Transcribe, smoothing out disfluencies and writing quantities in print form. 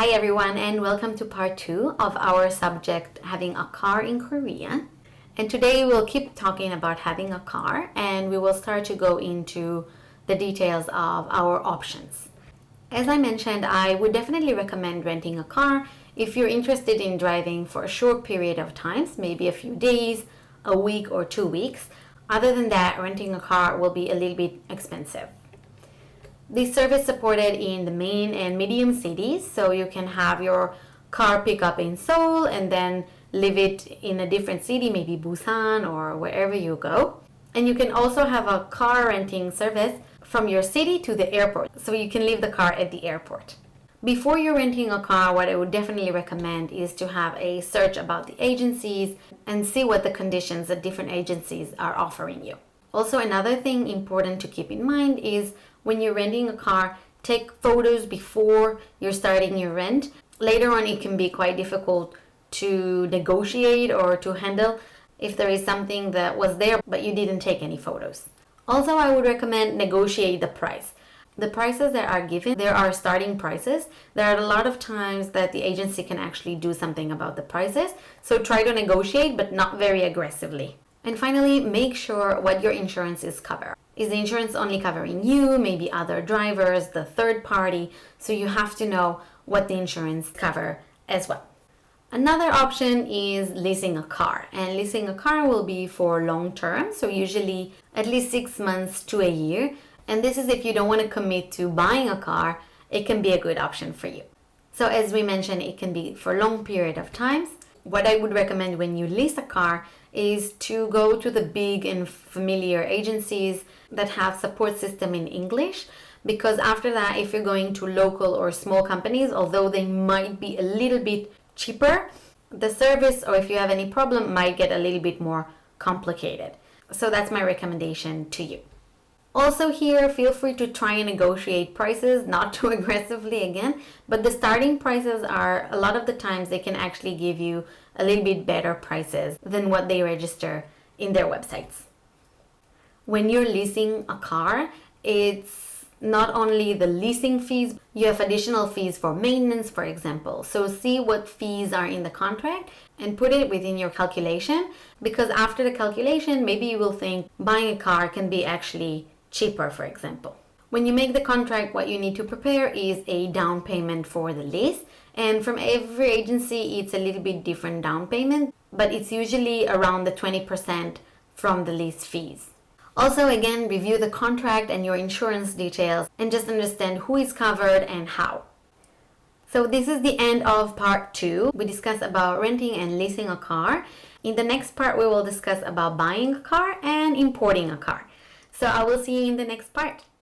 Hi everyone, and welcome to part 2 of our subject, having a car in Korea. And today we'll keep talking about having a car, and we will start to go into the details of our options. As I mentioned, I would definitely recommend renting a car if you're interested in driving for a short period of times, maybe a few days, a week or 2 weeks. Other than that, renting a car will be a little bit expensive. This service supported in the main and medium cities, so you can have your car pick up in Seoul and then leave it in a different city, maybe Busan or wherever you go. And you can also have a car renting service from your city to the airport, so you can leave the car at the airport. Before you're renting a car, what I would definitely recommend is to have a search about the agencies and see what the conditions that different agencies are offering you. Also, another thing important to keep in mind is when you're renting a car, take photos before you're starting your rent. Later on, it can be quite difficult to negotiate or to handle if there is something that was there but you didn't take any photos. Also, I would recommend negotiate the price. The prices that are given, there are starting prices. There are a lot of times that the agency can actually do something about the prices. So try to negotiate, but not very aggressively. And finally, make sure what your insurance is covering. Is the insurance only covering you, maybe other drivers, the third party? So you have to know what the insurance cover as well. Another option is leasing a car. And leasing a car will be for long term, so usually at least 6 months to a year. And this is if you don't want to commit to buying a car, it can be a good option for you. So as we mentioned, it can be for a long period of times. What I would recommend when you lease a car is to go to the big and familiar agencies that have support system in English, because after that, if you're going to local or small companies, although they might be a little bit cheaper, the service, or if you have any problem, might get a little bit more complicated. So that's my recommendation to you. Also here, feel free to try and negotiate prices, not too aggressively again, but the starting prices are, a lot of the times they can actually give you a little bit better prices than what they register in their websites. When you're leasing a car, it's not only the leasing fees, you have additional fees for maintenance, for example. So see what fees are in the contract and put it within your calculation, because after the calculation, maybe you will think buying a car can be actually cheaper, for example. When you make the contract, what you need to prepare is a down payment for the lease. And from every agency, it's a little bit different down payment, but it's usually around the 20% from the lease fees. Also, again, review the contract and your insurance details and just understand who is covered and how. So this is the end of part 2. We discussed about renting and leasing a car. In the next part, we will discuss about buying a car and importing a car. So I will see you in the next part.